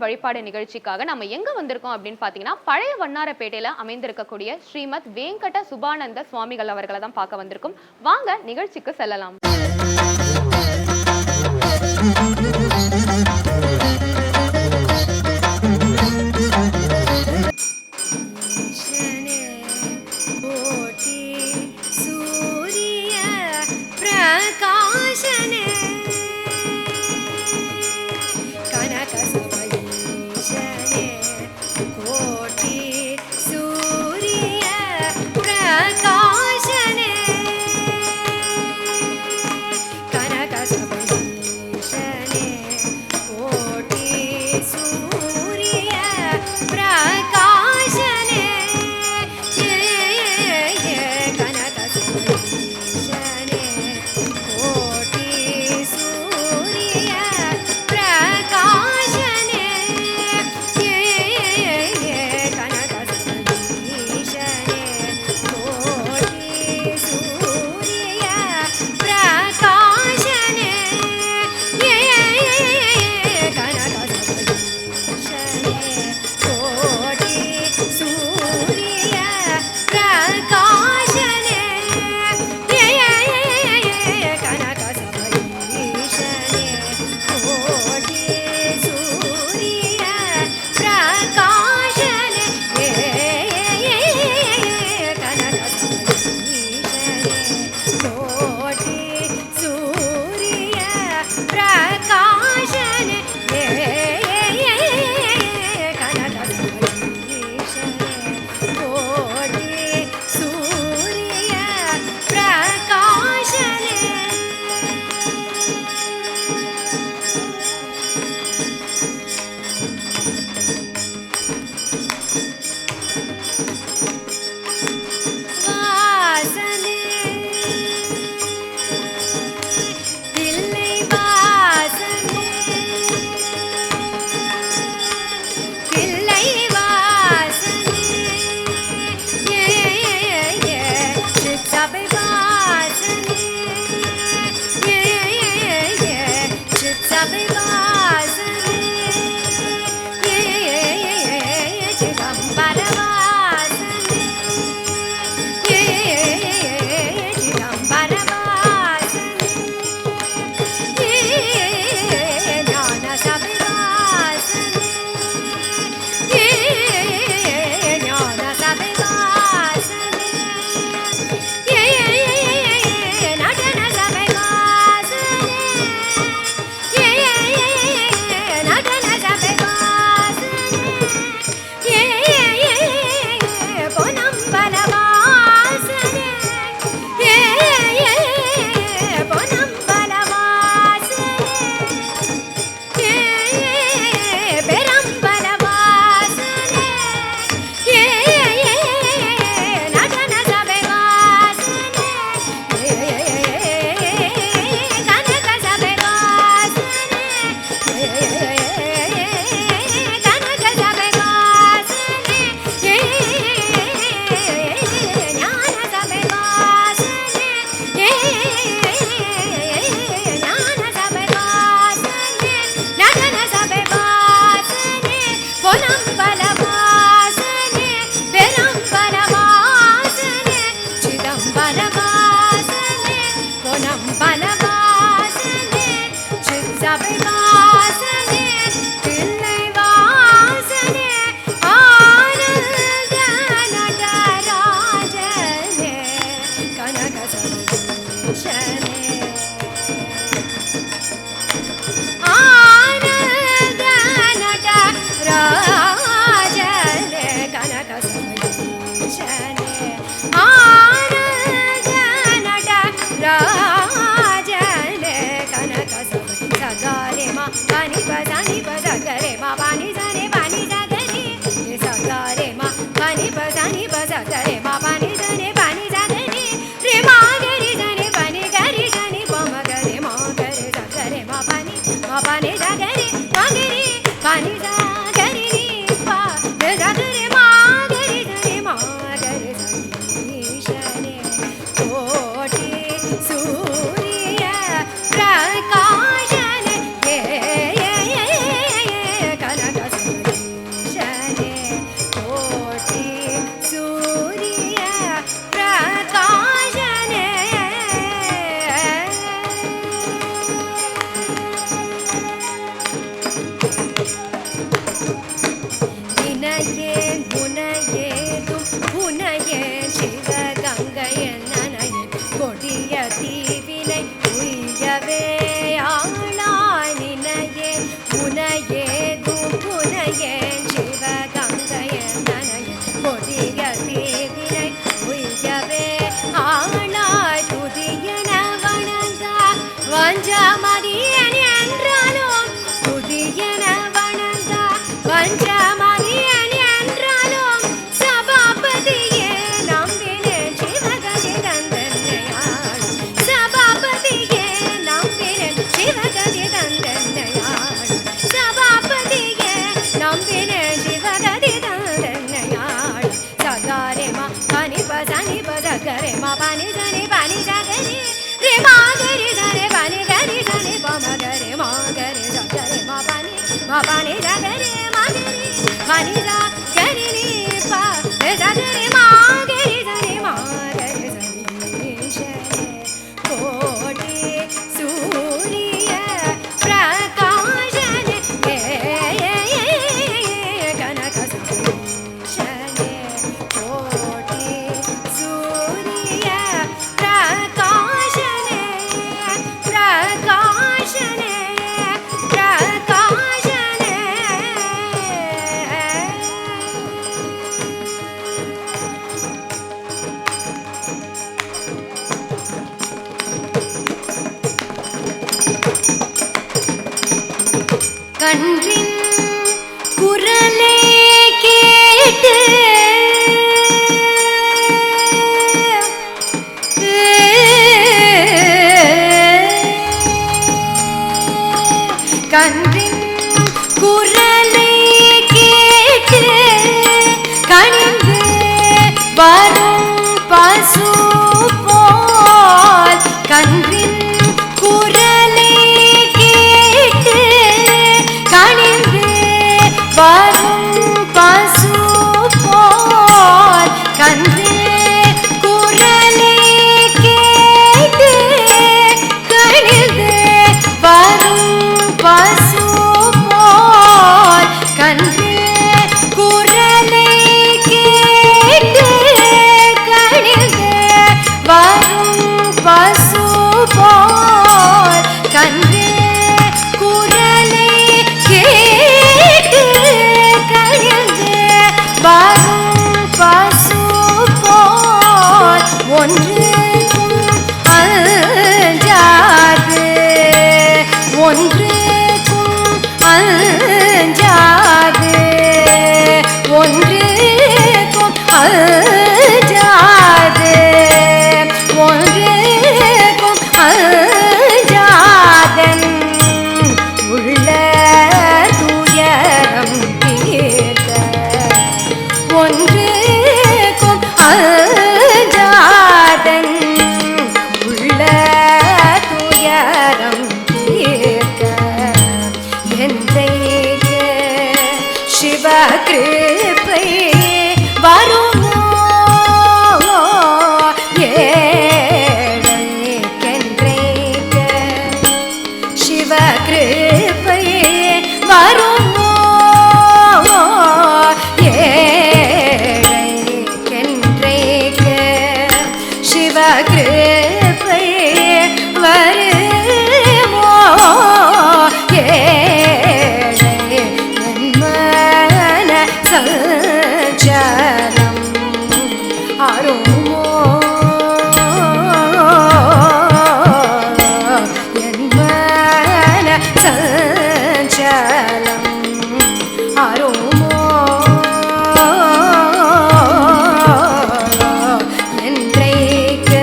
வழிபாடு நிகழ்ச்சிக்காக நம்ம எங்க வந்திருக்கோம் அப்படின்னு பாத்தீங்கன்னா பழைய வண்ணாரப்பேட்டையில அமைந்திருக்கக்கூடிய ஸ்ரீமத் வேங்கட சுபானந்த சுவாமிகள் அவர்களை தான் பார்க்க வந்திருக்கோம். வாங்க நிகழ்ச்சிக்கு செல்லலாம். Canada. re ma pa ni sa ga re ma ga re sa re pa ni ga re sa re pa ma ga re sa ga re ma pa ni sa ga re ma ga re pa ni sa ga re ni pa re sa ga re ma ga re sa re ma ga re sa ni sha कोटि सूर्य प्रकाशने कनक सदृशने कोटि सूर्य प्रकाशने प्रकाशने प्रकाशने கன்றின் குரலே கேட்டு கன்றின் குரலே கேட்டு கனிந்து வரும் பசு போல் கன்றின் குரலே கேட்டு கனிந்து வரும் பசு போல் கன்று குரலே கேட்டு கனிந்து வரும் பசு போல் கன்று குரலே கேட்டு கனிந்து வரும் பசு போல் கன்று குரலே கேட்டு கனிந்து வரும் பசு போல் ஒன்றுக்கும் அஞ்சாது ஒன்றுக்கும் அஞ்சாது ஒன்றுக்கும் அஞ்சாது ஒன்றுக்கும் அஞ்சாதன் உள்ள துயரம் தீர்க்க ஒன்றுக்கும் அஞ்சாதன் உள்ள துயரம் தீர்க்க என்றைக்கு சிவ கிருபை வருமோ ஏழைக்கென்றைக்கு சிவ கிருபை வருமோ ஏழைக்கென்றைக்கு சிவ கிருபை வருமோ ஏழை என் மன சஞ்சலம் அருமோ என் மன சஞ்சலம் அருமோ என்றைக்கு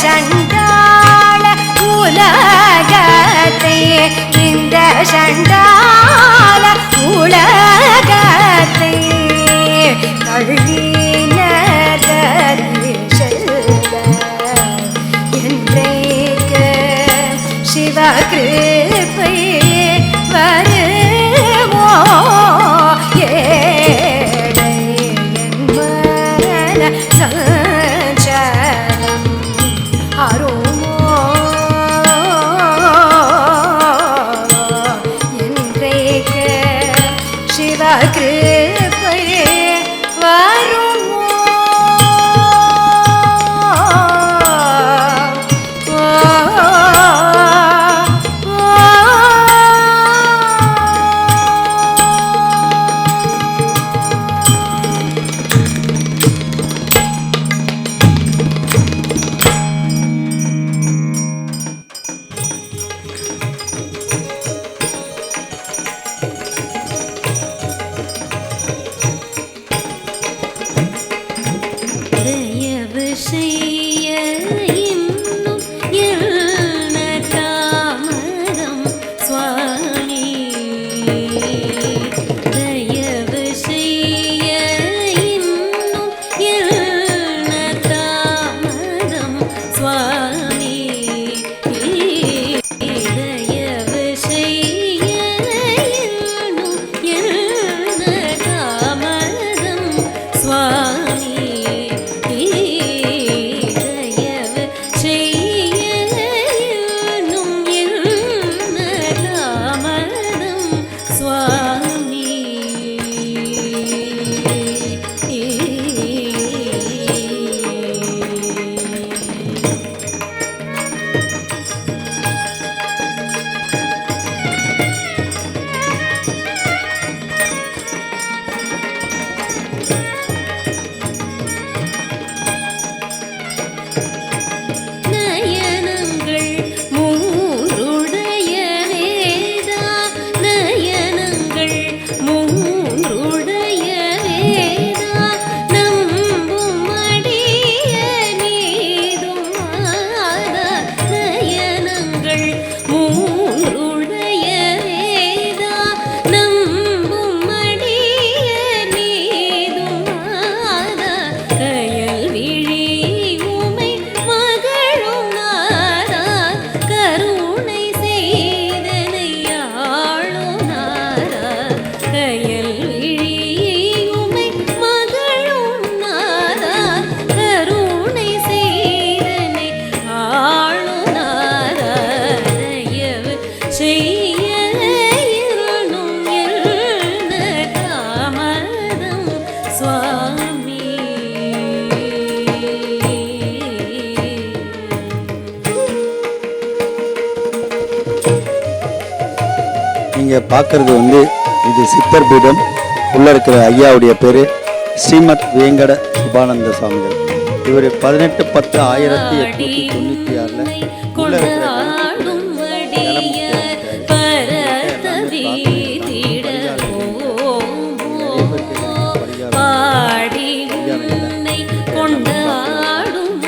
சண்டாள உலகத்தை இந்த சண்டாள உலகத்தை தள்ளின என்றைக்கு சிவகிருபை வருமோ ஏழை என் மரண சஞ்சலம் அருமோ என்றைக்கு சிவகிருபை வருமோ நீங்கள் பார்க்குறது இது சித்தர் பீடம். உள்ளே இருக்கிற ஐயாவுடைய பேர் ஸ்ரீமத் வேங்கட சுபானந்த சுவாமிகள். இவர் 18/10/1896 உள்ள இருக்கிற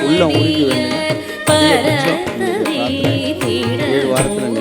உள்ளம் உருகி வேண்டும். 7 வாரத்தில்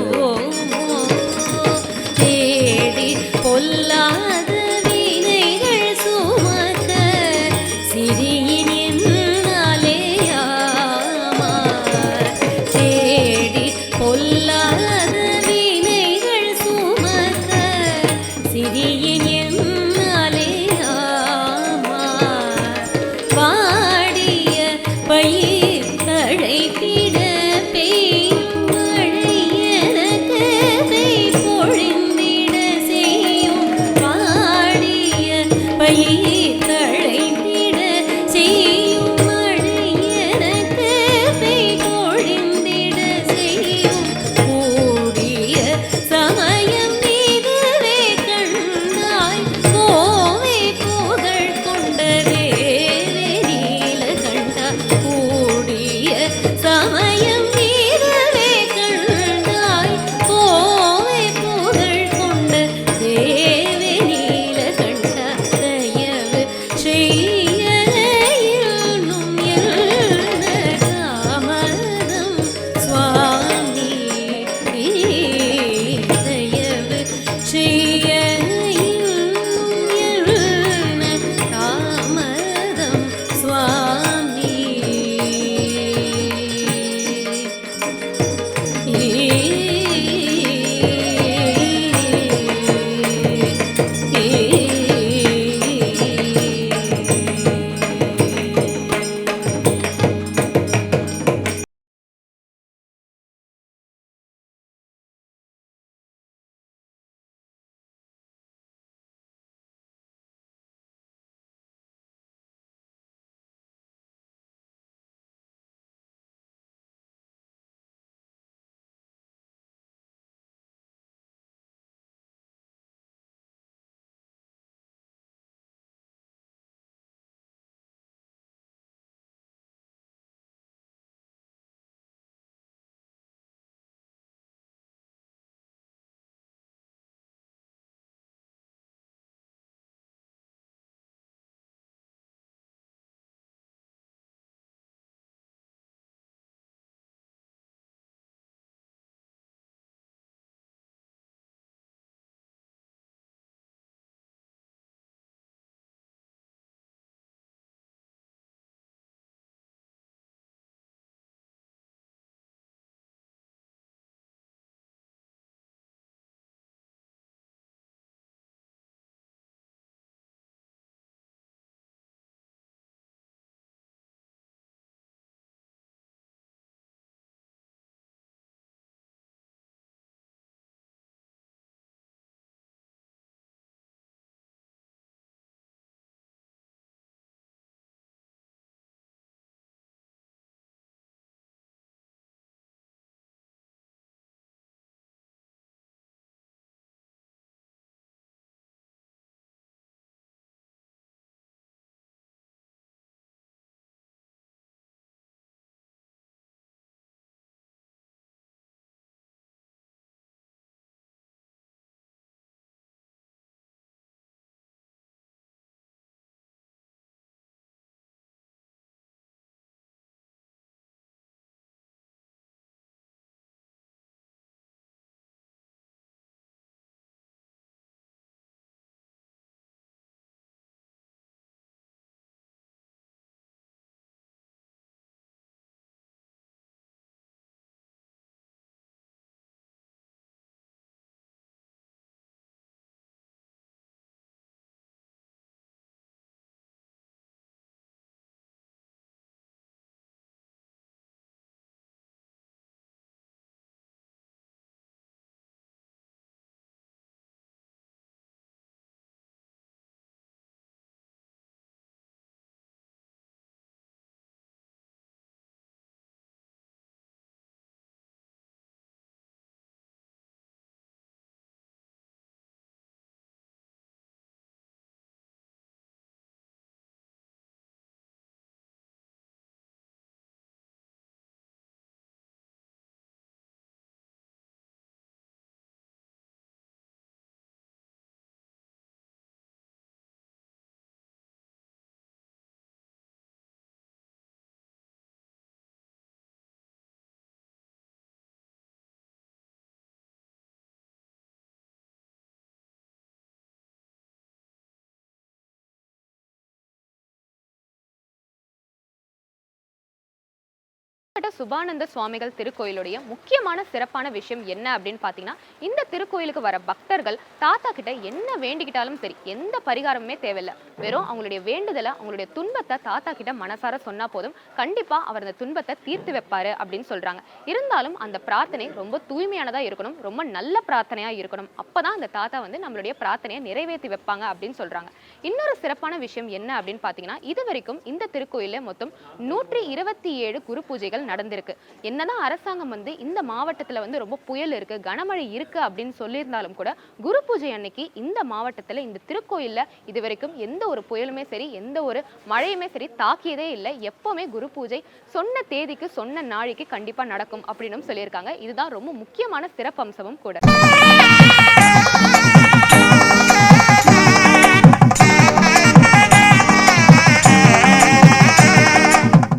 சுபானந்த சுவாமிகள் திருக்கோயிலுடைய முக்கியமான சிறப்பான விஷயம் என்ன அப்படின்னு பார்த்தீங்கன்னா, இந்த திருக்கோயிலுக்கு வர பக்தர்கள் தாத்தா கிட்ட என்ன வேண்டிக்கிட்டாலும் சரி, எந்த பரிகாரமுமே தேவையில்லை. வெறும் அவங்களுடைய வேண்டுதலை, அவங்களுடைய துன்பத்தை தாத்தா கிட்ட மனசார சொன்னா போதும், கண்டிப்பா அவர் அந்த துன்பத்தை தீர்த்து வைப்பாரு அப்படின்னு சொல்றாங்க. இருந்தாலும் அந்த பிரார்த்தனை ரொம்ப தூய்மையானதா இருக்கணும், ரொம்ப நல்ல பிரார்த்தனையா இருக்கணும். அப்பதான் அந்த தாத்தா வந்து நம்மளுடைய பிரார்த்தனையை நிறைவேற்றி வைப்பாங்க அப்படின்னு சொல்றாங்க. இன்னொரு சிறப்பான விஷயம் என்ன அப்படின்னு பார்த்தீங்கன்னா, இது வரைக்கும் இந்த திருக்கோயில மொத்தம் 127 குரு பூஜைகள் நடந்திருக்கு. என்னதான் அரசாங்கம் வந்து இந்த மாவட்டத்துல வந்து ரொம்ப புயல் இருக்கு, கனமழை இருக்கு அப்படின்னு சொல்லியிருந்தாலும் கூட, குரு பூஜை அன்னைக்கு இந்த மாவட்டத்துல இந்த திருக்கோயில்ல இது வரைக்கும் எந்த ஒரு புயலுமே சரி, எந்த ஒரு மழையுமே சரி தாக்கியதே இல்லை. எப்பவுமே குரு பூஜை சொன்ன தேதிக்கு சொன்ன நாளைக்கு கண்டிப்பா நடக்கும் அப்படின்னு சொல்லியிருக்காங்க. இதுதான் ரொம்ப முக்கியமான சிறப்பம்சமும் கூட.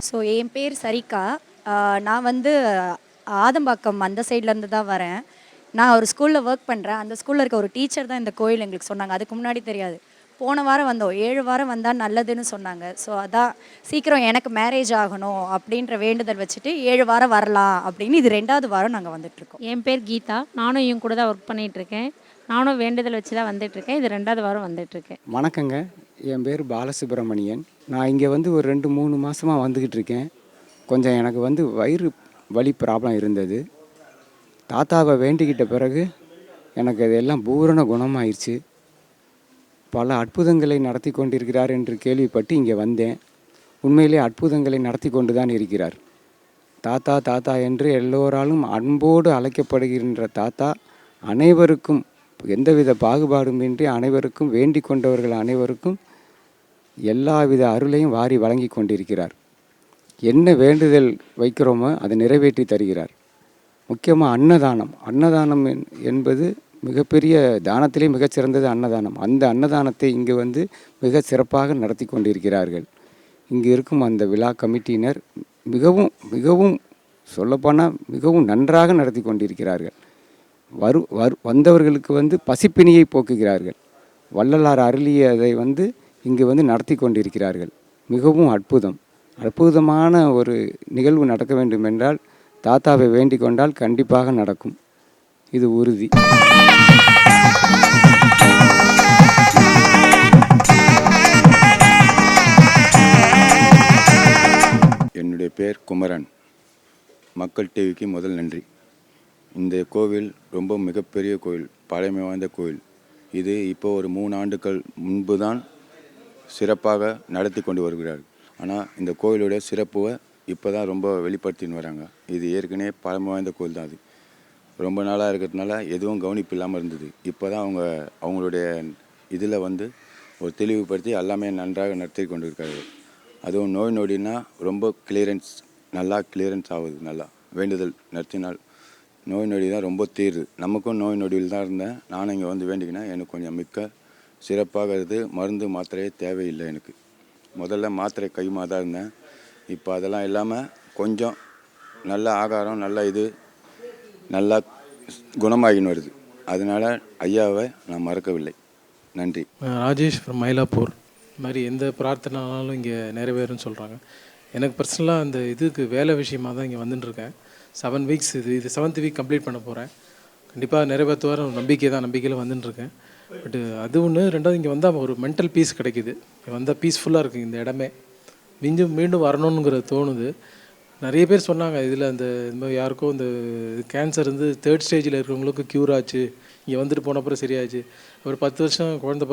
ஸோ என் பேர் சரிகா. நான் வந்து ஆதம்பாக்கம் அந்த சைட்லேருந்து தான் வரேன். நான் ஒரு ஸ்கூலில் ஒர்க் பண்ணுறேன். அந்த ஸ்கூலில் இருக்க ஒரு டீச்சர் தான் இந்த கோயில் எங்களுக்கு சொன்னாங்க. அதுக்கு முன்னாடி தெரியாது. போன வாரம் வந்தோம். 7 வாரம் வந்தால் நல்லதுன்னு சொன்னாங்க. ஸோ அதான் சீக்கிரம் எனக்கு மேரேஜ் ஆகணும் அப்படின்ற வேண்டுதல் வச்சுட்டு 7 வாரம் வரலாம் அப்படின்னு இது 2வது வாரம் நாங்கள் வந்துட்டுருக்கோம். என் பேர் கீதா. நானும் இவங்க கூட தான் ஒர்க் பண்ணிகிட்ருக்கேன். நானும் வேண்டுதல் வச்சு தான் வந்துட்டுருக்கேன். இது 2வது வாரம் வந்துட்டுருக்கேன். வணக்கங்க, என் பேர் பாலசுப்ரமணியன். நான் இங்கே வந்து ஒரு 2-3 மாதமாக வந்துக்கிட்டு இருக்கேன். கொஞ்சம் எனக்கு வந்து வயிறு வலி ப்ராப்ளம் இருந்தது. தாத்தாவை வேண்டிக்கிட்ட பிறகு எனக்கு அதெல்லாம் பூரண குணமாயிருச்சு. பல அற்புதங்களை நடத்தி கொண்டிருக்கிறார் என்று கேள்விப்பட்டு இங்கே வந்தேன். உண்மையிலே அற்புதங்களை நடத்தி கொண்டு தான் இருக்கிறார். தாத்தா தாத்தா என்று எல்லோராலும் அன்போடு அழைக்கப்படுகின்ற தாத்தா அனைவருக்கும் எந்தவித பாகுபாடுமின்றி அனைவருக்கும் வேண்டி கொண்டவர்கள் அனைவருக்கும் எல்லாவித அருளையும் வாரி வழங்கி கொண்டிருக்கிறார். என்ன வேண்டுதல் வைக்கிறோமோ அதை நிறைவேற்றி தருகிறார். முக்கியமாக அன்னதானம். அன்னதானம் என்பது மிகப்பெரிய தானத்திலே மிகச்சிறந்தது அன்னதானம். அந்த அன்னதானத்தை இங்கு வந்து மிக சிறப்பாக நடத்தி கொண்டிருக்கிறார்கள். இங்கு இருக்கும் அந்த விழா கமிட்டியினர் மிகவும் மிகவும் சொல்லப்போனால் மிகவும் நன்றாக நடத்தி கொண்டிருக்கிறார்கள். வந்தவர்களுக்கு வந்து பசிப்பினியை போக்குகிறார்கள். வள்ளலார் அருளியதை வந்து இங்கு வந்து நடத்தி கொண்டிருக்கிறார்கள். மிகவும் அற்புதமான ஒரு நிகழ்வு நடக்க வேண்டும் என்றால் தாத்தாவை வேண்டிக் கொண்டால் கண்டிப்பாக நடக்கும். இது உறுதி. என்னுடைய பேர் குமரன். மக்கள் டிவிக்கு முதல் நன்றி. இந்த கோவில் ரொம்ப மிகப்பெரிய கோவில், பழமை வாய்ந்த கோவில். இது இப்போ ஒரு 3 ஆண்டுகள் முன்பு தான் சிறப்பாக நடத்தி கொண்டு வருகிறார். ஆனால் இந்த கோவிலுடைய சிறப்பை இப்போ தான் ரொம்ப வெளிப்படுத்தின்னு வராங்க. இது ஏற்கனவே பழமை வாய்ந்த கோவில் தான். அது ரொம்ப நாளாக இருக்கிறதுனால எதுவும் கவனிப்பு இல்லாமல் இருந்தது. இப்போ தான் அவங்களுடைய இதில் வந்து ஒரு தெளிவுபடுத்தி எல்லாமே நன்றாக நடத்தி கொண்டு இருக்காரு. அதுவும் நோய் நொடினா ரொம்ப நல்லா கிளியரன்ஸ் ஆகுது. நல்லா வேண்டுதல் நடத்தினால் நோய் நொடி தான் ரொம்ப தீருது. நமக்கும் நோய் நொடியில் தான் இருந்தேன். நானும் இங்கே வந்து வேண்டிக்கினேன். எனக்கு கொஞ்சம் மிக்க சிறப்பாக இருக்குது. மருந்து மாத்திரையே தேவையில்லை எனக்கு. முதல்ல மாத்திரை கையுமா தான் இருந்தேன். இப்போ அதெல்லாம் இல்லாமல் கொஞ்சம் நல்ல ஆகாரம், நல்ல இது நல்லா குணமாகின்னு வருது. அதனால் ஐயாவை நான் மறக்கவில்லை. நன்றி. ராஜேஷ் ஃப்ரம் மயிலாப்பூர். இது மாதிரி எந்த பிரார்த்தனாலும் இங்கே நிறைவேறும்னு சொல்கிறாங்க. எனக்கு பர்சனலாக அந்த இதுக்கு வேலை விஷயமாக தான் இங்கே வந்துட்டுருக்கேன். 7 வீக்ஸ் இது 7th வீக் கம்ப்ளீட் பண்ண போகிறேன். கண்டிப்பாக நிறைவேற்றுவார் நம்பிக்கையில் வந்துட்டுருக்கேன். பட்டு அது ஒன்று. 2வது இங்கே வந்தால் ஒரு மென்டல் பீஸ் கிடைக்கிது. இங்கே வந்தால் பீஸ்ஃபுல்லாக இருக்குது இந்த இடமே. மீண்டும் வரணுங்கிற தோணுது. நிறைய பேர் சொன்னாங்க இதில் இந்த மாதிரி யாருக்கோ இந்த கேன்சர் வந்து 3rd ஸ்டேஜில் இருக்கிறவங்களுக்கு க்யூர் ஆச்சு, இங்கே வந்துட்டு போனப்பறம் சரியாச்சு. ஒரு 10 வருஷம் குழந்தை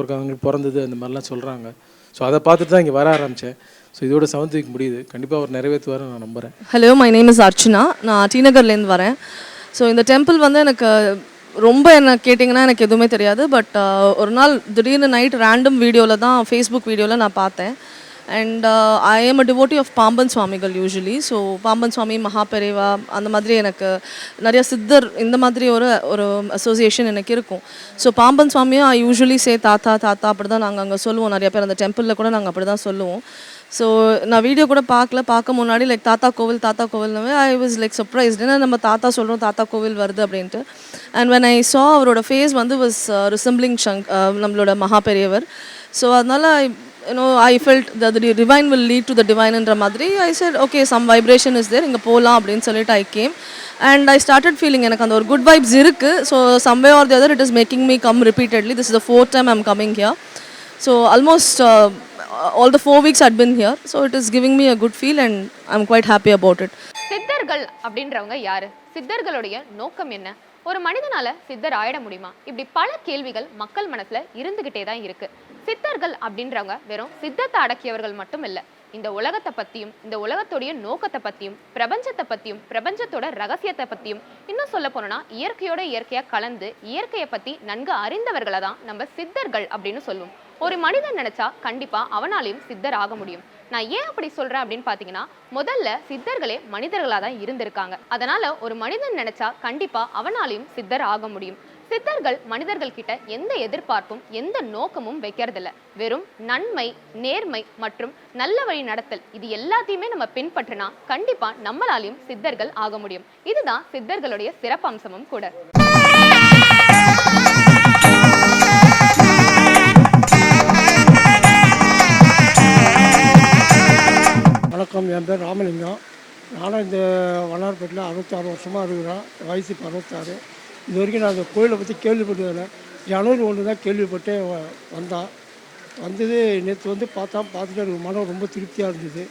பிறந்தது அந்த மாதிரிலாம் சொல்கிறாங்க. ஸோ அதை பார்த்துட்டு தான் இங்கே வர ஆரம்பித்தேன். ஸோ இதோட 7th வீக் முடியுது. கண்டிப்பாக அவர் நிறைவேற்றுவார் நான் நம்புகிறேன். Hello, my name is Archana. நான் டி நகர்லேருந்து வரேன். ஸோ இந்த டெம்பிள் வந்து எனக்கு ரொம்ப என்ன கேட்டிங்கன்னா எனக்கு எதுவுமே தெரியாது. பட் ஒரு நாள் திடீர்னு நைட் ரேண்டம் வீடியோவில் தான், ஃபேஸ்புக் வீடியோவில் நான் பார்த்தேன். And I am a devotee of Pamban சுவாமிகள் யூஸ்வலி. ஸோ பாம்பன் சுவாமி, மகாபெரிவா, அந்த மாதிரி எனக்கு நிறைய சித்தர் இந்த மாதிரி ஒரு அசோசியேஷன் எனக்கு இருக்கும். ஸோ பாம்பன் சுவாமியும் ஐ யூஸ்வலி சே தாத்தா அப்படி தான் நாங்கள் அங்கே சொல்லுவோம். நிறைய பேர் அந்த டெம்பிளில் கூட நாங்கள் அப்படி தான் சொல்லுவோம். ஸோ நான் வீடியோ கூட பார்க்க முன்னாடி லைக் தாத்தா கோவில்னு ஐ வாஸ் லைக் சர்ப்ரைஸ்ட். ஏன்னா நம்ம தாத்தா சொல்கிறோம், தாத்தா கோவில் வருது அப்படின்ட்டு. அண்ட் வென் ஐ அவரோட ஃபேஸ் வந்து வாஸ் ரிசம்பிளிங் நம்மளோட மகாபெரியவர். ஸோ அதனால் I felt that the divine will lead to the divine என்ற மாதிரி I said okay some vibration is there இங்கே போகலாம் அப்படின்னு சொல்லிட்டு I came and I started feeling எனக்கு அந்த ஒரு good vibes இருக்குது. So some way or the other it is making me come repeatedly. This is the 4th time I'm coming here. So almost all the 4 weeks I'd been here. So it is giving me a good feel and I'm quite happy about it. சித்தர்கள் அப்படின்றவங்க யாரு? சித்தர்களுடைய நோக்கம் என்ன? ஒரு மனிதனால சித்தர் ஆயிட முடியுமா? இப்படி பல கேள்விகள் மக்கள் மனசுல இருந்துகிட்டே தான் இருக்கு. சித்தர்கள் அப்படின்றவங்க வெறும் சித்தத்தை அடக்கியவர்கள் மட்டும் இல்ல. இந்த உலகத்தை பத்தியும் இந்த உலகத்துடைய நோக்கத்தை பத்தியும் பிரபஞ்சத்தை பத்தியும் பிரபஞ்சத்தோட ரகசியத்தை பத்தியும் இன்னும் சொல்ல போனோம்னா இயற்கையோட இயற்கையா கலந்து இயற்கையை பத்தி நன்கு அறிந்தவர்களை தான் நம்ம சித்தர்கள் அப்படின்னு சொல்லுவோம். ஒரு மனிதன் நினைச்சா கண்டிப்பா அவனாலையும் சித்தர் ஆக முடியும். நான் ஏன் அப்படி சொல்றேன் அப்படின்னு பாத்தீங்கன்னா, முதல்ல சித்தர்களே மனிதர்களா தான் இருந்திருக்காங்க. அதனால ஒரு மனிதன் நினைச்சா கண்டிப்பா அவனாலையும் சித்தர் ஆக முடியும். சித்தர்கள் மனிதர்கள் கிட்ட எந்த எதிர்பார்ப்பும் எந்த நோக்கமும் வைக்கிறதில்ல. வெறும் நன்மை, நேர்மை மற்றும் நல்ல வழி நடத்தல் இது எல்லாத்தையுமே நம்ம பின்பற்றினா கண்டிப்பா நம்மளாலையும் சித்தர்கள் ஆக முடியும். இதுதான் சித்தர்களுடைய சிறப்பம்சமும் கூட. வணக்கம், என் பேர் ராமலிங்கம். நானும் இந்த வண்ணாரப்பேட்டில் 66 வருஷமாக இருக்கிறேன். வயசு இப்போ 66. இது வரைக்கும் நான் அந்த கோயிலை பற்றி கேள்விப்பட்டதில்லை. ஜனவரி 1 தான் கேள்விப்பட்டு வந்தது. நேற்று வந்து பார்த்துட்டு எனக்கு மனம் ரொம்ப திருப்தியாக இருந்தது.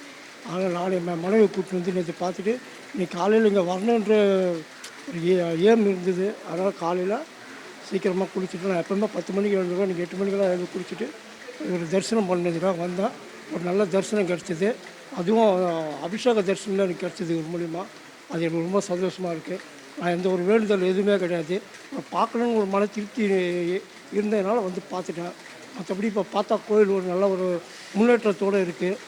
ஆனால் நான் என் மனைவி கூப்பிட்டு வந்து நேற்று பார்த்துட்டு இன்னைக்கு காலையில் இங்கே வரணுன்ற ஒரு ஏம் இருந்தது. அதனால் காலையில் சீக்கிரமாக குளிச்சுட்டு நான் எப்போவுமே 10 மணிக்கு எழுந்துருவேன். இன்றைக்கி 8 மணிக்கெல்லாம் எழுந்து குளிச்சுட்டு ஒரு தரிசனம் பண்ணதுக்காக வந்தேன். ஒரு நல்ல தரிசனம் கிடச்சிது. அதுவும் அபிஷேக தரிசனம் எனக்கு கிடச்சிது ஒரு மூலிமா. அது எனக்கு ரொம்ப சந்தோஷமாக இருக்குது. நான் எந்த ஒரு வேண்டுதல் எதுவுமே கிடையாது. பார்க்கணுன்னு ஒரு மன திருப்தி இருந்ததுனால வந்து பார்த்துட்டேன். மற்றபடி இப்போ பார்த்தா கோயில் ஒரு நல்ல ஒரு முன்னேற்றத்தோடு இருக்குது.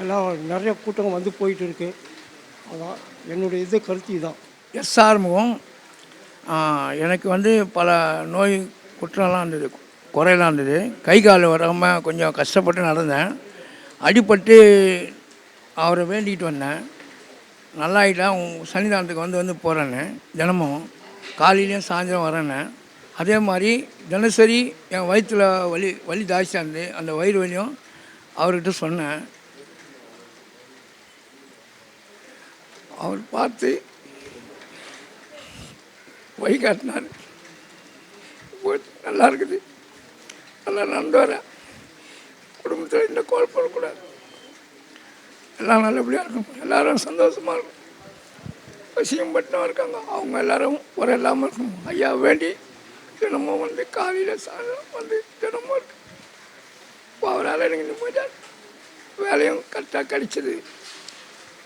எல்லாம் நிறைய கூட்டம் வந்து போயிட்டு இருக்குது. அதான் என்னுடைய கருத்து தான். ஆறுமுகம். எனக்கு வந்து பல நோய் குற்றம்லாம் இருந்தது, குறையெல்லாம் இருந்தது. கை கால் வராமல் கொஞ்சம் கஷ்டப்பட்டு நடந்தேன். அடிபட்டு அவரை வேண்டிகிட்டு வந்தேன். நல்லாயிட்டேன். சன்னிதானத்துக்கு வந்து போகிறேன்னு தினமும் காலையிலையும் சாயந்தரம் வரேன்னு. அதே மாதிரி தினசரி என் வயிற்றில் வலி ஜாஸ்தியாக இருந்து அந்த வயிறு வலியும் அவர்கிட்ட சொன்னேன். அவர் பார்த்து வழி காட்டினார். நல்லா இருக்குது, நல்லா நடந்து வரேன். குடும்பத்தில் இந்த குழப்பக்கூடாது, எல்லாம் நல்லபடியாக இருக்கும், எல்லோரும் சந்தோஷமாக இருக்கும். வசியம் பட்டினம் இருக்காங்க, அவங்க எல்லோரும் ஒரு இல்லாமல் இருக்கும். ஐயா வேண்டி தினமும் வந்து காலையில் சாயந்தரம் வந்து தினமும் இருக்கு. அவரால் எனக்கு நிம்மதியாக வேலையும் கரெக்டாக கிடைச்சிது.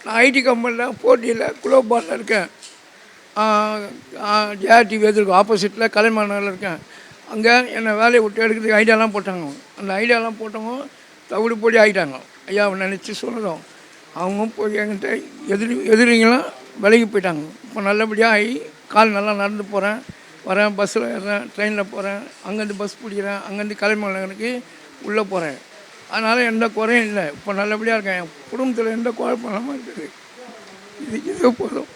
நான் ஐடி கம்பெனியில் போட்டியில் குளோபாலில் இருக்கேன். ஜேஆர்டிவி எதிர்க்கும் ஆப்போசிட்டில் கலைமாநகரில் இருக்கேன். அங்கே என்னை வேலையை விட்டு எடுக்கிறதுக்கு ஐடியாலாம் போட்டாங்க. அந்த ஐடியாலாம் போட்டவங்க தவிடு பொடி ஆகிட்டாங்க. ஐயா நினச்சி சொல்கிறோம். அவங்க போய் என்கிட்ட எதிரிங்களாம் விலகி போயிட்டாங்க. இப்போ நல்லபடியாக ஆகி கால் நல்லா நடந்து போகிறேன், வரேன், பஸ்ஸில் ஏறுறேன், ட்ரெயினில் போகிறேன், அங்கேருந்து பஸ் பிடிக்கிறேன், அங்கேருந்து கலைமாநகருக்கு உள்ளே போகிறேன். அதனால் எந்த குறையும் இல்லை. இப்போ நல்லபடியாக இருக்கேன். என் குடும்பத்தில் எந்த குழப்பம் இல்லாமல் இருக்குது. இது போதும்.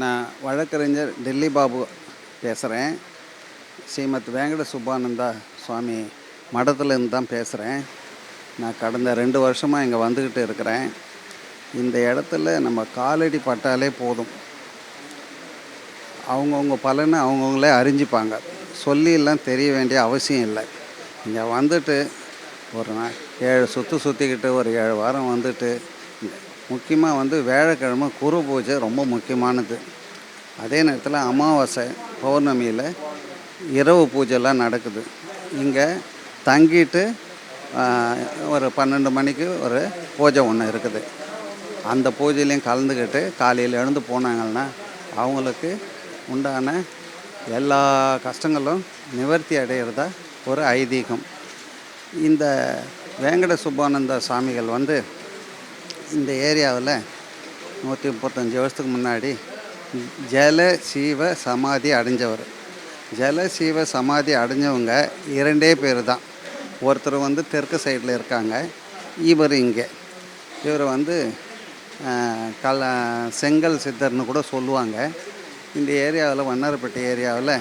நான் வழக்கறிஞர் டெல்லி பாபு பேசுகிறேன். ஸ்ரீமத் வேங்கட சுப்பானந்தா சுவாமி மடத்துலேருந்து தான் பேசுகிறேன். நான் கடந்த 2 வருஷமாக இங்கே வந்துக்கிட்டு இருக்கிறேன். இந்த இடத்துல நம்ம காலடி பட்டாலே போதும், அவங்கவுங்க பலனை அவங்கவுங்களே அறிஞ்சிப்பாங்க. சொல்லியெல்லாம் தெரிய வேண்டிய அவசியம் இல்லை. இங்கே வந்துட்டு ஒரு 7 சுற்றிக்கிட்டு ஒரு 7 வாரம் வந்துட்டு, முக்கியமாக வந்து வியாழக்கிழமை குரு பூஜை ரொம்ப முக்கியமானது. அதே நேரத்தில் அமாவாசை பௌர்ணமியில் இரவு பூஜைலாம் நடக்குது. இங்கே தங்கிட்டு ஒரு 12 மணிக்கு ஒரு பூஜை ஒன்று இருக்குது. அந்த பூஜையிலையும் கலந்துக்கிட்டு காலையில் எழுந்து போனாங்கன்னா அவங்களுக்கு உண்டான எல்லா கஷ்டங்களும் நிவர்த்தி அடைகிறதா ஒரு ஐதீகம். இந்த வேங்கட சுப்பானந்த சாமிகள் வந்து இந்த ஏரியாவில் 135 வருஷத்துக்கு முன்னாடி ஜல சீவ சமாதி அடைஞ்சவர். ஜல சீவ சமாதி அடைஞ்சவங்க 2 பேர் தான். ஒருத்தர் வந்து தெற்கு சைடில் இருக்காங்க, இவர் இங்கே. இவர் வந்து செங்கல் சித்தர்னு கூட சொல்லுவாங்க. இந்த ஏரியாவில் வண்ணாரப்பேட்டை ஏரியாவில்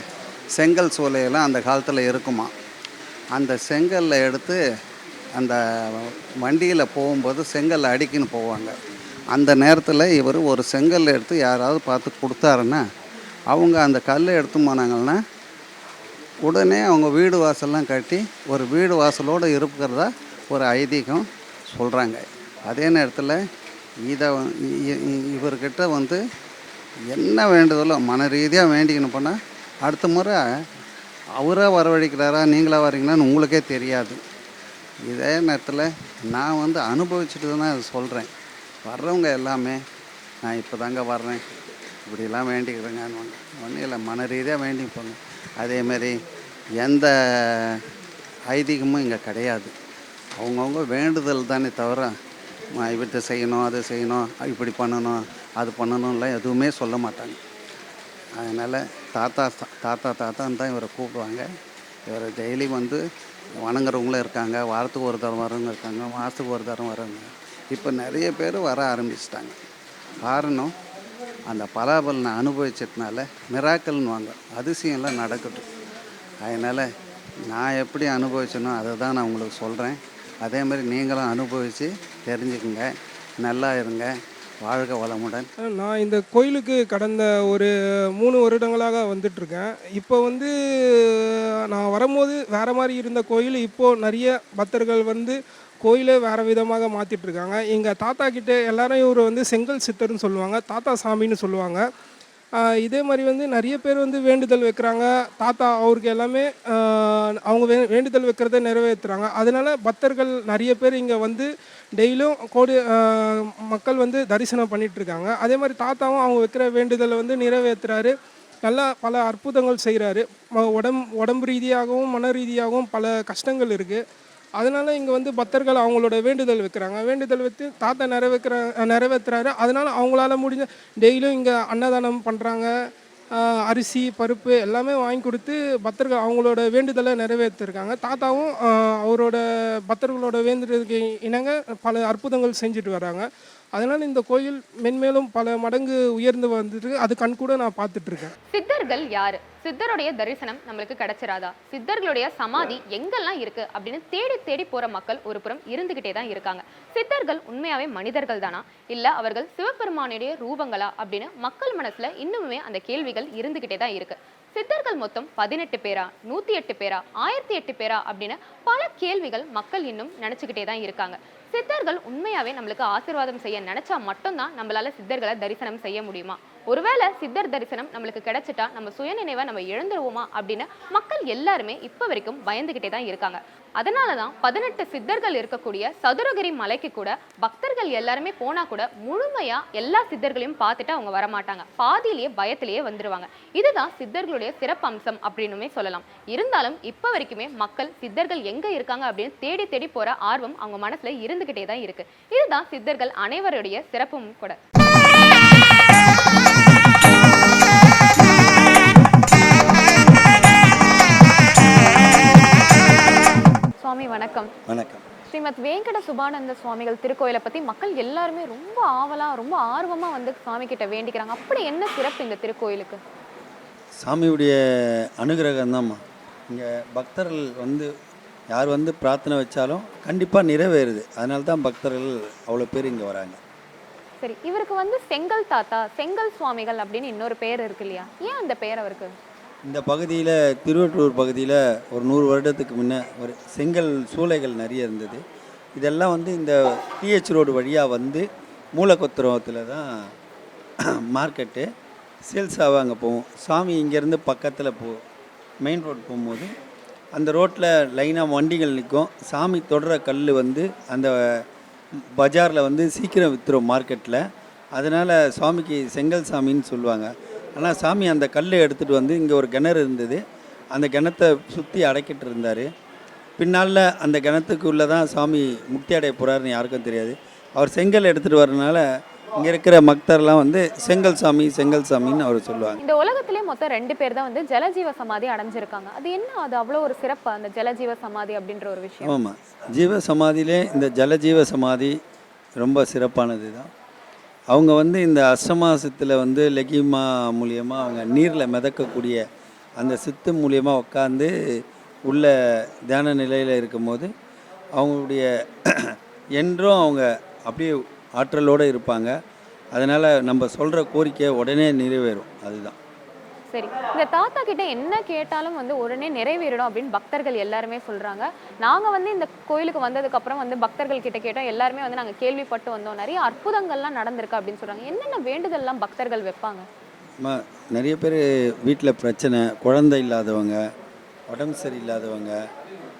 செங்கல் சூளையெல்லாம் அந்த காலத்தில் இருக்குமா. அந்த செங்கல்லை எடுத்து அந்த வண்டியில் போகும்போது செங்கல் அடிக்கின்னு போவாங்க. அந்த நேரத்தில் இவர் ஒரு செங்கல் எடுத்து யாராவது பார்த்து கொடுத்தாருன்னா அவங்க அந்த கல்லை எடுத்து போனாங்கன்னா உடனே அவங்க வீடு வாசல்லாம் கட்டி ஒரு வீடு வாசலோடு இருக்கிறதா ஒரு ஐதீகம் சொல்கிறாங்க. அதே நேரத்தில் இவர்கிட்ட என்ன வேண்டுதலோ மன ரீதியாக வேண்டிக்கணும் போனால் அடுத்த முறை அவராக வரவழைக்கிறாரா நீங்களா வரீங்களான்னு உங்களுக்கே தெரியாது. இதே நேரத்தில் நான் அனுபவிச்சுட்டு தான் அதை சொல்கிறேன். வர்றவங்க எல்லாமே நான் இப்போ தாங்க வர்றேன் இப்படிலாம் வேண்டிக்கிறேங்கன்னு ஒன்றும் இல்லை, மன ரீதியாக வேண்டி போங்க. அதேமாரி எந்த ஐதீகமும் இங்கே கிடையாது. அவங்கவுங்க வேண்டுதல் தானே தவிர இப்படி செய்யணும் அது செய்யணும் இப்படி பண்ணணும் அது பண்ணணும்லாம் எதுவுமே சொல்ல மாட்டாங்க. அதனால் தாத்தான்னு தான் இவரை கூப்பிடுவாங்க. இவரை டெய்லி வணங்குறவங்களும் இருக்காங்க, வாரத்துக்கு ஒரு தரம் வரவங்க இருக்காங்க, மாதத்துக்கு ஒரு தரம் வரவங்க. இப்போ நிறைய பேர் வர ஆரம்பிச்சிட்டாங்க. காரணம் அந்த பலாபலனை அனுபவிச்சதுனால மிராக்கல்னுவாங்க, அதிசயம்லாம் நடக்குது. அதனால் நான் எப்படி அனுபவிச்சேனோ அதை தான் நான் உங்களுக்கு சொல்கிறேன். அதே மாதிரி நீங்களும் அனுபவித்து தெரிஞ்சுக்குங்க, நல்லா இருங்க, வாழ்க வளமுடன். நான் இந்த கோயிலுக்கு கடந்த ஒரு 3 வருடங்களாக வந்துட்டுருக்கேன். இப்போ நான் வரும்போது வேறு மாதிரி இருந்த கோயில் இப்போது நிறைய பக்தர்கள் கோயிலை வேறு விதமாக மாற்றிட்டுருக்காங்க. எங்கள் தாத்தா கிட்டே எல்லாரும் இவர் செங்கல் சித்தர்னு சொல்லுவாங்க, தாத்தா சாமின்னு சொல்லுவாங்க. இதே மாதிரி நிறைய பேர் வேண்டுதல் வைக்கிறாங்க. தாத்தா அவருக்கு எல்லாமே அவங்க வேண்டுதல் வைக்கிறத நிறைவேற்றுறாங்க. அதனால் பக்தர்கள் நிறைய பேர் இங்கே டெய்லியும் மக்கள் தரிசனம் பண்ணிகிட்ருக்காங்க. அதே மாதிரி தாத்தாவும் அவங்க வைக்கிற வேண்டுதலை நிறைவேற்றுறாரு. நல்லா பல அற்புதங்கள் செய்கிறாரு. உடம்பு ரீதியாகவும் மன ரீதியாகவும் பல கஷ்டங்கள் இருக்குது. அதனால் இங்கே பக்தர்கள் அவங்களோட வேண்டுதல் வைக்கிறாங்க. வேண்டுதல் வைத்து தாத்தா நிறைவேற்றுறாரு. அதனால் அவங்களால முடிஞ்ச டெய்லியும் இங்கே அன்னதானம் பண்ணுறாங்க. அரிசி பருப்பு எல்லாமே வாங்கி கொடுத்து பக்தர்கள் அவங்களோட வேண்டுதலை நிறைவேற்றிருக்காங்க. தாத்தாவும் அவரோட பக்தர்களோட வேண்டுதலுக்கு இணங்க பல அற்புதங்கள் செஞ்சுட்டு வராங்க. அதனால் இந்த கோயில் மென்மேலும் பல மடங்கு உயர்ந்து வந்துட்டு அது கண்கூட நான் பார்த்துட்ருக்கேன். சித்தர்கள் யாரு? சித்தருடைய தரிசனம் நம்மளுக்கு கிடைச்சிராதா? சித்தர்களுடைய சமாதி எங்கெல்லாம் இருக்கு அப்படின்னு தேடி தேடி போற மக்கள் ஒரு புறம் இருந்துகிட்டே தான் இருக்காங்க. சித்தர்கள் உண்மையாவே மனிதர்கள் தானா, இல்ல அவர்கள் சிவபெருமானுடைய ரூபங்களா அப்படின்னு மக்கள் மனசுல இன்னுமே அந்த கேள்விகள் இருந்துகிட்டே தான் இருக்கு. சித்தர்கள் மொத்தம் 18 பேரா, 108 பேரா, 1008 பேரா அப்படின்னு பல கேள்விகள் மக்கள் இன்னும் நினைச்சுக்கிட்டே தான் இருக்காங்க. சித்தர்கள் உண்மையாவே நம்மளுக்கு ஆசீர்வாதம் செய்ய நினைச்சா மட்டும்தான் நம்மளால சித்தர்களை தரிசனம் செய்ய முடியுமா? ஒருவேளை சித்தர் தரிசனம் நம்மளுக்கு கிடைச்சிட்டா நம்ம சுயநினைவை நம்ம இழந்துருவோமா அப்படின்னு மக்கள் எல்லாருமே இப்ப வரைக்கும் பயந்துகிட்டே தான் இருக்காங்க. அதனாலதான் 18 சித்தர்கள் இருக்கக்கூடிய சதுரகிரி மலைக்கு கூட பக்தர்கள் எல்லாருமே போனா கூட முழுமையா எல்லா சித்தர்களையும் பார்த்துட்டு அவங்க வரமாட்டாங்க. பாதியிலேயே பயத்திலேயே வந்துருவாங்க. இதுதான் சித்தர்களுடைய சிறப்பம்சம் அப்படின்னுமே சொல்லலாம். இருந்தாலும் இப்ப வரைக்குமே மக்கள் சித்தர்கள் எங்க இருக்காங்க அப்படின்னு தேடி தேடி போற ஆர்வம் அவங்க மனசுல இருந்துகிட்டே தான் இருக்கு. இதுதான் சித்தர்கள் அனைவருடைய சிறப்பும் கூட. சுவாமி வணக்கம். வணக்கம். ஸ்ரீமத் வேங்கட சுபானந்த சுவாமிகள் திருக்கோயிலை பத்தி மக்கள் எல்லாருமே ரொம்ப ஆவலா ரொம்ப ஆர்வமா சுவாமி கிட்ட வேண்டிக்கிறாங்க. அப்படி என்ன சிறப்பு இந்த திருக்கோயிலுக்கு? சாமியுடைய அனுகிரகம் தான்மா. இங்கே பக்தர்கள் யார் பிரார்த்தனை வச்சாலும் கண்டிப்பாக நிறைவேறுது. அதனால தான் பக்தர்கள் அவ்வளோ பேர் இங்கே வராங்க. சரி, இவருக்கு செங்கல் தாத்தா, செங்கல் சுவாமிகள் அப்படின்னு இன்னொரு பெயர் இருக்கு இல்லையா? ஏன் அந்த பெயர் அவருக்கு? இந்த பகுதியில் திருவற்றூர் பகுதியில் ஒரு 100 வருடத்துக்கு முன்னே ஒரு செங்கல் சூளைகள் நிறைய இருந்தது. இதெல்லாம் இந்த டிஹெச் ரோடு வழியாக மூலக்கொத்துரத்தில் தான் மார்க்கெட்டு சேல்ஸாக அங்கே போவோம். சாமி இங்கேருந்து பக்கத்தில் மெயின் ரோடு போகும்போது அந்த ரோட்டில் லைனாக வண்டிகள் நிற்கும். சாமி தொடர கல் அந்த பஜாரில் சீக்கிரம் விற்றுரும் மார்க்கெட்டில். அதனால் சாமிக்கு செங்கல் சாமின்னு சொல்லுவாங்க. ஆனால் சாமி அந்த கல்லை எடுத்துகிட்டு இங்கே ஒரு கிணறு இருந்தது. அந்த கிணத்தை சுற்றி அடைக்கிட்டு இருந்தார். பின்னால் அந்த கிணத்துக்குள்ளே தான் சாமி முக்தி அடைய போகிறாருன்னு யாருக்கும் தெரியாது. அவர் செங்கல் எடுத்துகிட்டு வரனால இங்கே இருக்கிற பக்தர்லாம் செங்கல் சாமி செங்கல் சாமின்னு அவர் சொல்லுவாங்க. இந்த உலகத்திலே மொத்தம் 2 பேர் தான் ஜலஜீவ சமாதி அடைஞ்சிருக்காங்க. அது என்ன, அது அவ்வளோ ஒரு சிறப்பு அந்த ஜலஜீவ சமாதி அப்படின்ற ஒரு விஷயம்? ஆமாம், ஜீவ சமாதியிலே இந்த ஜலஜீவ சமாதி ரொம்ப சிறப்பானது தான். அவங்க வந்து இந்த அஷ்டமாசத்தில் வந்து லெகிமா மூலியமாக அவங்க நீரில் மிதக்கக்கூடிய அந்த சித்து மூலியமாக உட்காந்து உள்ள தியான நிலையில் இருக்கும்போது அவங்களுடைய என்றும் அவங்க அப்படியே ஆற்றலோடு இருப்பாங்க. அதனால் நம்ம சொல்கிற கோரிக்கை உடனே நிறைவேறும். அதுதான். சரி, இந்த தாத்தா கிட்ட என்ன கேட்டாலும் வந்து உடனே நிறைவேறிடும் அப்படின்னு பக்தர்கள் எல்லாருமே சொல்றாங்க. நாங்க வந்து இந்த கோயிலுக்கு வந்ததுக்கு அப்புறம் வந்து பக்தர்கள் கிட்ட கேட்டோம். எல்லாருமே வந்து நாங்க கேள்விப்பட்டு வந்தோம். நிறைய அற்புதங்கள்லாம் நடந்திருக்கு அப்படின்னு சொல்றாங்க. என்னென்ன வேண்டுதல்லாம் பக்தர்கள் வைப்பாங்க? நிறைய பேர் வீட்டில் பிரச்சனை, குழந்தை இல்லாதவங்க, உடம்பு சரியில்லாதவங்க,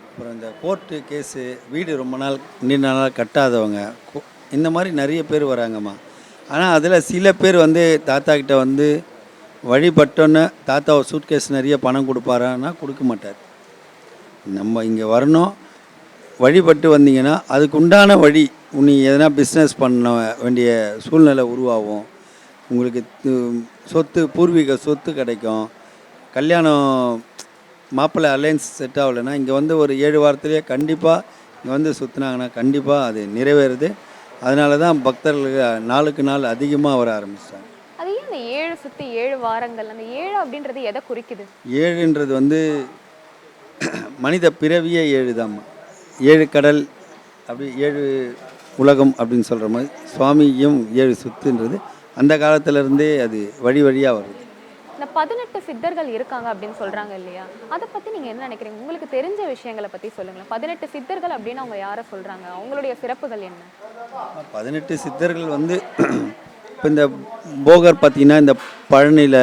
அப்புறம் இந்த கோர்ட்டு கேஸு, வீடு ரொம்ப நாள் நீண்ட நாள் கட்டாதவங்க, இந்த மாதிரி நிறைய பேர் வராங்கம்மா. ஆனால் அதில் சில பேர் வந்து தாத்தா கிட்ட வந்து வழிபட்டோன்னு தாத்தா ஒரு சூட்கேஸ் நிறைய பணம் கொடுப்பாரான்னா கொடுக்க மாட்டார். நம்ம இங்கே வரணும், வழிபட்டு வந்தீங்கன்னா அதுக்கு உண்டான வழி, நீ எதனா பிஸ்னஸ் பண்ண வேண்டிய சூழ்நிலை உருவாகும், உங்களுக்கு சொத்து பூர்வீக சொத்து கிடைக்கும், கல்யாணம் மாப்பிள்ளை அலையன்ஸ் செட் ஆகலைன்னா இங்கே வந்து ஒரு 7 வாரத்திலேயே கண்டிப்பாக இங்கே வந்து சுற்றினாங்கன்னா கண்டிப்பாக அது நிறைவேறுது. அதனால தான் பக்தர்கள் நாளுக்கு நாள் அதிகமாக வர ஆரம்பிச்சிட்டாங்க. அது ஏன் இந்த 7 சுற்றி 7 வாரங்கள், அந்த 7 அப்படின்றது எதை குறிக்குது? 7ன்றது வந்து மனித பிறவியே 7 தான்மா. 7 கடல் அப்படி 7 உலகம் அப்படின்னு சொல்கிற மாதிரி சுவாமியும் 7 சுத்துன்றது அந்த காலத்திலேருந்தே அது வழி வழியாக வருது. இந்த 18 சித்தர்கள் இருக்காங்க அப்படின்னு சொல்றாங்க இல்லையா, அதை பத்தி நீங்க என்ன நினைக்கிறீங்க? உங்களுக்கு தெரிஞ்ச விஷயங்களை பத்தி சொல்லுங்களேன். 18 சித்தர்கள் அப்படின்னு அவங்க யாரை சொல்றாங்க, அவங்களுடைய சிறப்புகள் என்ன? 18 சித்தர்கள் வந்து இப்போ இந்த போகர் பார்த்திங்கன்னா இந்த பழனியில்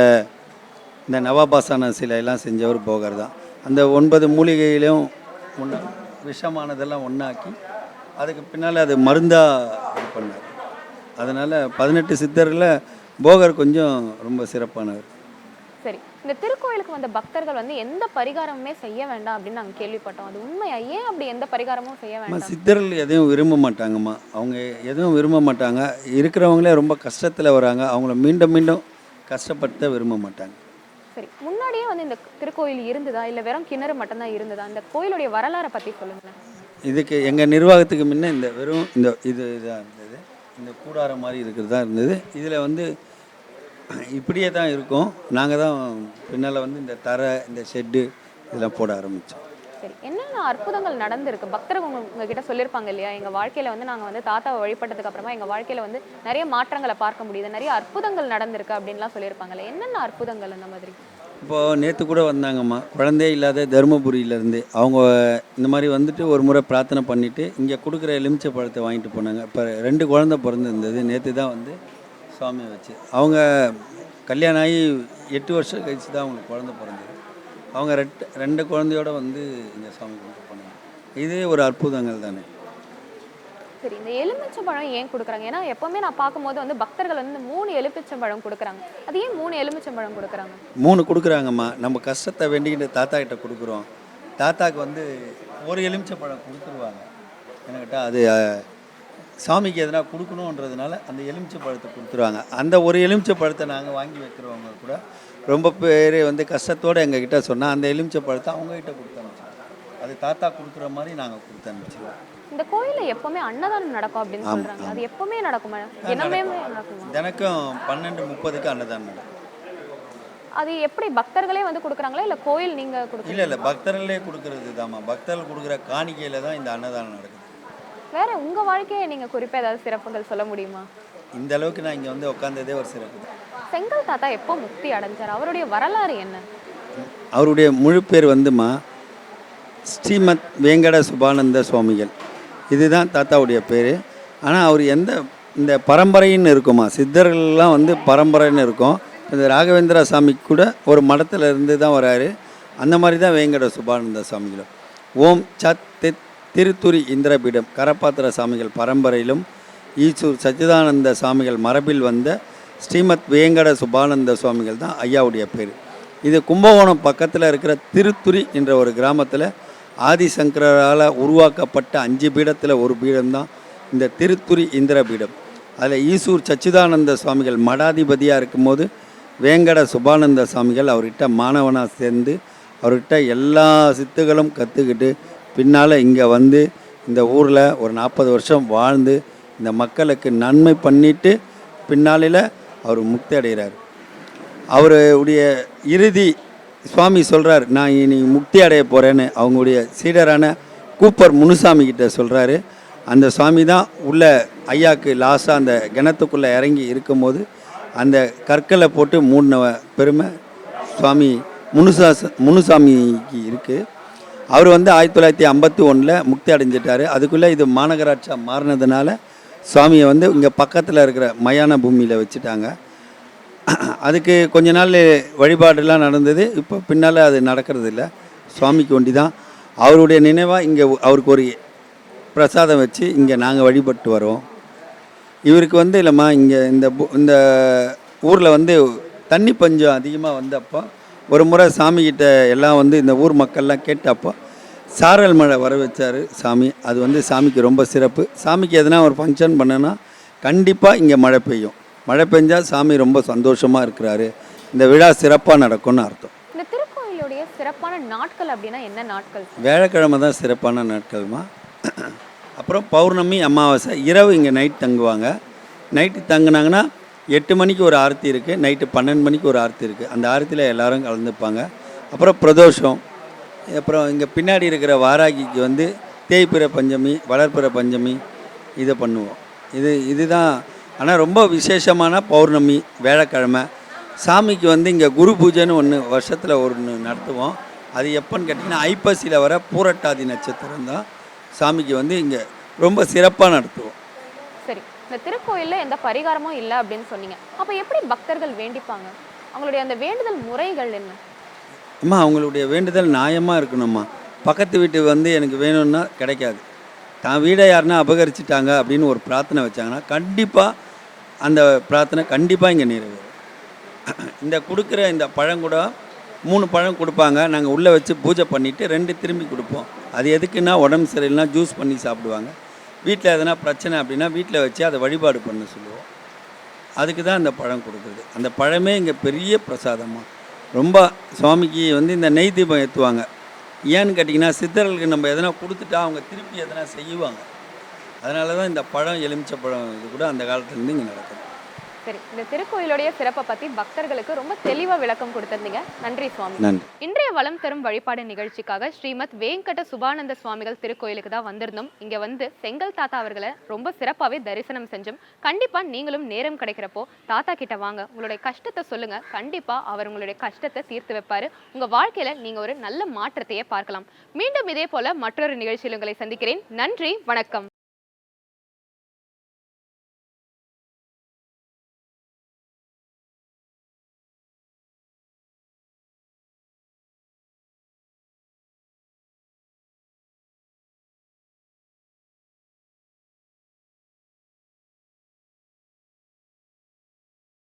இந்த நவாபாசான சிலையெல்லாம் செஞ்சவர் போகர் தான். அந்த 9 மூலிகையிலையும் விஷமானதெல்லாம் ஒன்றாக்கி அதுக்கு பின்னால் அது மருந்தாக இது பண்ணார். அதனால் 18 சித்தர்களில் போகர் கொஞ்சம் ரொம்ப சிறப்பானவர். சரி, இந்த திருக்கோயிலுக்கு வந்த பக்தர்கள் வந்து எந்த பரிகாரமுமே செய்ய வேண்டாம் அப்படின்னு நாங்கள் கேள்விப்பட்டோம். அது உண்மையா? ஏன் அப்படி எந்த பரிகாரமும் செய்ய வேண்டாம்? சித்தர்கள் எதையும் விரும்ப மாட்டாங்கம்மா. அவங்க எதுவும் விரும்ப மாட்டாங்க. இருக்கிறவங்களே ரொம்ப கஷ்டத்தில் வராங்க, அவங்கள மீண்டும் மீண்டும் கஷ்டப்படுத்த விரும்ப மாட்டாங்க. சரி, முன்னாடியே வந்து இந்த திருக்கோயில் இருந்ததா இல்லை வெறும் கிணறு மட்டும்தான் இருந்ததா? இந்த கோயிலுடைய வரலாறை பற்றி சொல்லுங்களேன். இதுக்கு எங்கள் நிர்வாகத்துக்கு முன்னே இந்த வெறும் இது இதாக இருந்தது, இந்த கூடாரம் மாதிரி இருக்கிறது தான் இருந்தது. இதில் வந்து இப்படியே தான் இருக்கும். நாங்கள் தான் பின்னால் வந்து இந்த தரை, இந்த ஷெட்டு இதெல்லாம் போட ஆரம்பித்தோம். சரி, என்னென்ன அற்புதங்கள் நடந்திருக்கு? பக்தர்கள் உங்ககிட்ட சொல்லியிருப்பாங்க இல்லையா, எங்கள் வாழ்க்கையில் வந்து நாங்கள் வந்து தாத்தாவை வழிபட்டதுக்கு அப்புறமா எங்கள் வாழ்க்கையில் வந்து நிறைய மாற்றங்களை பார்க்க முடியுது, நிறைய அற்புதங்கள் நடந்திருக்கு அப்படின்லாம் சொல்லியிருப்பாங்கல்ல. என்னென்ன அற்புதங்கள் அந்த மாதிரி? இப்போது நேற்று கூட வந்தாங்கம்மா, குழந்தையே இல்லாத தருமபுரியிலேருந்து. அவங்க இந்த மாதிரி வந்துட்டு ஒரு முறை பிரார்த்தனை பண்ணிவிட்டு இங்கே கொடுக்குற எலுமிச்சை பழத்தை வாங்கிட்டு போனாங்க. இப்போ 2 குழந்தை பிறந்திருந்தது. நேற்று தான் வந்து சுவாமியை வச்சு அவங்க கல்யாணம் ஆகி 8 வருஷம் கழிச்சு தான் அவங்களுக்கு குழந்தை பிறந்தது. அவங்க 2 குழந்தையோடு வந்து இந்த சுவாமி கொண்டு போனாங்க. இதே ஒரு அற்புதங்கள் தானே. சரி, இந்த எலுமிச்சம்பழம் ஏன் கொடுக்குறாங்க? ஏன்னா எப்போவுமே நான் பார்க்கும்போது வந்து பக்தர்கள் வந்து 3 எலுமிச்சம்பழம் கொடுக்குறாங்க. அது ஏன் 3 எலுமிச்சம்பழம் கொடுக்குறாங்க? 3 கொடுக்குறாங்கம்மா. நம்ம கஷ்டத்தை வேண்டிக்கிட்டு தாத்தா கிட்ட கொடுக்குறோம். தாத்தாக்கு வந்து 1 எலுமிச்சம்பழம் கொடுத்துருவாங்க. என்ன கேட்டால் அது சாமிக்கு எதனா கொடுக்கணுன்றதுனால அந்த எலுமிச்சை பழத்தை கொடுத்துருவாங்க. அந்த 1 எலுமிச்சை பழத்தை நாங்கள் வாங்கி வைக்கிறவங்க கூட ரொம்ப பேர் வந்து கஷ்டத்தோடு எங்ககிட்ட சொன்னால் அந்த எலுமிச்சை பழத்தை அவங்ககிட்ட கொடுத்து அனுப்பிச்சிடுவோம். அது தாத்தா கொடுக்குற மாதிரி நாங்கள் கொடுத்து அனுப்பிச்சிடுவோம். இந்த கோயிலில் எப்போவுமே அன்னதானம் நடக்கும் அப்படின்னு சொல்கிறாங்க. அது எப்போவுமே நடக்குமா? தினமே நடக்குமா? தினக்கும் 12:30க்கு அன்னதானம் நடக்கும். அது எப்படி பக்தர்களே வந்து கொடுக்குறாங்களா இல்லை கோயில் நீங்கள் கொடுக்குறீங்க? இல்லை, பக்தர்களே கொடுக்குறது தாம்மா. பக்தர்கள் கொடுக்குற காணிக்கையில் தான் இந்த அன்னதானம் நடக்குது. வேற உங்கள் வாழ்க்கையை நீங்கள் குறிப்பாக ஏதாவது சிறப்புகள் சொல்ல முடியுமா? இந்த அளவுக்கு நான் இங்கே வந்து உட்காந்ததே ஒரு சிறப்பு. செங்கல் தாத்தா எப்போ முக்தி அடைஞ்சார்? அவருடைய வரலாறு என்ன? அவருடைய முழு பேர் வந்துமா ஸ்ரீமத் வேங்கட சுபானந்த சுவாமிகள். இதுதான் தாத்தாவுடைய பேர். ஆனால் அவர் இந்த பரம்பரைன்னு இருக்குமா, சித்தர்கள்லாம் வந்து பரம்பரைன்னு இருக்கும். இந்த ராகவேந்திர சாமிக்கு கூட ஒரு மடத்தில் இருந்து தான் வராரு. அந்த மாதிரி தான் வேங்கட சுபானந்த சுவாமிகளும். ஓம் சத் திருத்துரி இந்திரபீடம் கரப்பாத்திர சாமிகள் பரம்பரையிலும் ஈசூர் சச்சிதானந்த சாமிகள் மரபில் வந்த ஸ்ரீமத் வேங்கட சுபானந்த சுவாமிகள் தான் ஐயாவுடைய பேர். இது கும்பகோணம் பக்கத்தில் இருக்கிற திருத்துரி என்ற ஒரு கிராமத்தில் ஆதிசங்கரால் உருவாக்கப்பட்ட 5 பீடத்தில் ஒரு பீடம்தான் இந்த திருத்துரி இந்திரபீடம். அதில் ஈசூர் சச்சிதானந்த சுவாமிகள் மடாதிபதியாக இருக்கும்போது வேங்கட சுபானந்த சுவாமிகள் அவர்கிட்ட மாணவனாக சேர்ந்து அவர்கிட்ட எல்லா சித்துகளும் கற்றுக்கிட்டு பின்னால் இங்கே வந்து இந்த ஊரில் ஒரு 40 வருஷம் வாழ்ந்து இந்த மக்களுக்கு நன்மை பண்ணிவிட்டு பின்னாளில் அவர் முக்தி அடைகிறார். அவருடைய இறுதி சுவாமி சொல்கிறார், நான் இனி முக்தி அடைய போகிறேன்னு அவங்களுடைய சீடரான கூப்பர் முனுசாமி கிட்ட சொல்கிறாரு. அந்த சுவாமி தான் உள்ள ஐயாவுக்கு லாஸ்ட்டாக அந்த கிணத்துக்குள்ளே இறங்கி இருக்கும்போது அந்த கற்களை போட்டு மூடின பெருமை சுவாமி முனுசாமிக்கு இருக்குது. அவர் வந்து 1951 முக்தி அடைஞ்சிட்டார். அதுக்குள்ளே இது மாநகராட்சியாக மாறினதுனால சுவாமியை வந்து இங்கே பக்கத்தில் இருக்கிற மயான பூமியில் வச்சுட்டாங்க. அதுக்கு கொஞ்ச நாள் வழிபாடெல்லாம் நடந்தது. இப்போ பின்னால் அது நடக்கிறது இல்லை. சுவாமிக்கு ஒண்டி தான் அவருடைய நினைவாக இங்கே அவருக்கு ஒரு பிரசாதம் வச்சு இங்கே நாங்கள் வழிபட்டு வரோம். இவருக்கு வந்து இல்லைம்மா இங்கே இந்த ஊரில் வந்து தண்ணி பஞ்சம் அதிகமாக வந்தப்போ ஒரு முறை சாமிக்கிட்ட எல்லாம் வந்து இந்த ஊர் மக்கள்லாம் கேட்டப்போ சாரல் மழை வர வச்சார் சாமி. அது வந்து சாமிக்கு ரொம்ப சிறப்பு. சாமிக்கு எதனா ஒரு ஃபங்க்ஷன் பண்ணனா கண்டிப்பாக இங்கே மழை பெய்யும். மழை பெஞ்சால் சாமி ரொம்ப சந்தோஷமாக இருக்கிறாரு. இந்த விழா சிறப்பாக நடக்கும்னு அர்த்தம். இந்த திருக்கோயிலுடைய சிறப்பான நாட்கள் அப்படின்னா என்ன நாட்கள்? வியாழக்கிழமை தான் சிறப்பான நாட்கள்மா. அப்புறம் பௌர்ணமி, அமாவாசை இரவு இங்கே நைட் தங்குவாங்க. நைட்டு தங்குனாங்கன்னா 8 மணிக்கு ஒரு ஆரத்தி இருக்குது, நைட்டு 12 மணிக்கு ஒரு ஆரத்தி இருக்குது. அந்த ஆரத்தியில் எல்லோரும் கலந்துப்பாங்க. அப்புறம் பிரதோஷம். அப்புறம் இங்கே பின்னாடி இருக்கிற வாராகிக்கு வந்து தேய்பிற பஞ்சமி, வளர்ப்பிற பஞ்சமி இதை பண்ணுவோம். இதுதான். ஆனால் ரொம்ப விசேஷமான பௌர்ணமி வியாழக்கிழமை. சாமிக்கு வந்து இங்கே குரு பூஜைன்னு ஒன்று வருஷத்தில் ஒன்று நடத்துவோம். அது எப்போன்னு கேட்டிங்கன்னா ஐப்பசியில் வர பூரட்டாதி நட்சத்திரம் தான் சாமிக்கு வந்து இங்கே ரொம்ப சிறப்பாக நடத்துவோம். சரி, இந்த திருக்கோயிலில் எந்த பரிகாரமும் இல்லை அப்படின்னு சொன்னீங்க. அப்போ எப்படி பக்தர்கள் வேண்டிப்பாங்க? அவங்களுடைய அந்த வேண்டுதல் முறைகள் என்ன? அம்மா, அவங்களுடைய வேண்டுதல் நியாயமாக இருக்கணும்மா. பக்கத்து வீட்டு வந்து எனக்கு வேணும்னா கிடைக்காது. தான் வீடை யாருன்னா அபகரிச்சிட்டாங்க அப்படின்னு ஒரு பிரார்த்தனை வச்சாங்கன்னா கண்டிப்பாக அந்த பிரார்த்தனை கண்டிப்பாக இங்கே நிறைவேறும். இந்த கொடுக்குற இந்த பழம் கூட 3 பழம் கொடுப்பாங்க. நாங்கள் உள்ளே வச்சு பூஜை பண்ணிவிட்டு 2 திரும்பி கொடுப்போம். அது எதுக்குன்னா உடம்பு சரியில்லைனா ஜூஸ் பண்ணி சாப்பிடுவாங்க. வீட்டில் எதனா பிரச்சனை அப்படின்னா வீட்டில் வச்சு அதை வழிபாடு பண்ண சொல்லுவோம். அதுக்கு தான் அந்த பழம் கொடுக்குறது. அந்த பழமே இங்கே பெரிய பிரசாதமாக ரொம்ப சுவாமிக்கு வந்து இந்த நெய் தீபம் ஏற்றுவாங்க. ஏன்னு கேட்டிங்கன்னா சித்தர்களுக்கு நம்ம எதனா கொடுத்துட்டா அவங்க திருப்பி எதனா செய்வாங்க. அதனால தான் இந்த பழம், எலுமிச்சை பழம் இது கூட அந்த காலத்துலேருந்து இங்கே நடக்குது. சரி, இந்த திருக்கோயிலுடைய சிறப்பை பற்றி பக்தர்களுக்கு ரொம்ப தெளிவாக விளக்கம் கொடுத்துருந்தீங்க. நன்றி சுவாமி. நன்றி. இன்றைய வளம் தரும் வழிபாடு நிகழ்ச்சிக்காக ஸ்ரீமத் வேங்கட சுபானந்த சுவாமிகள் திருக்கோயிலுக்கு தான் வந்திருந்தோம். இங்கே வந்து செங்கல் தாத்தா அவர்களை ரொம்ப சிறப்பாகவே தரிசனம் செஞ்சோம். கண்டிப்பாக நீங்களும் நேரம் கிடைக்கிறப்போ தாத்தா கிட்ட வாங்க, உங்களுடைய கஷ்டத்தை சொல்லுங்க. கண்டிப்பாக அவர் உங்களுடைய கஷ்டத்தை தீர்த்து வைப்பாரு. உங்கள் வாழ்க்கையில் நீங்கள் ஒரு நல்ல மாற்றத்தையே பார்க்கலாம். மீண்டும் இதே போல மற்றொரு நிகழ்ச்சியில் உங்களை சந்திக்கிறேன். நன்றி, வணக்கம்.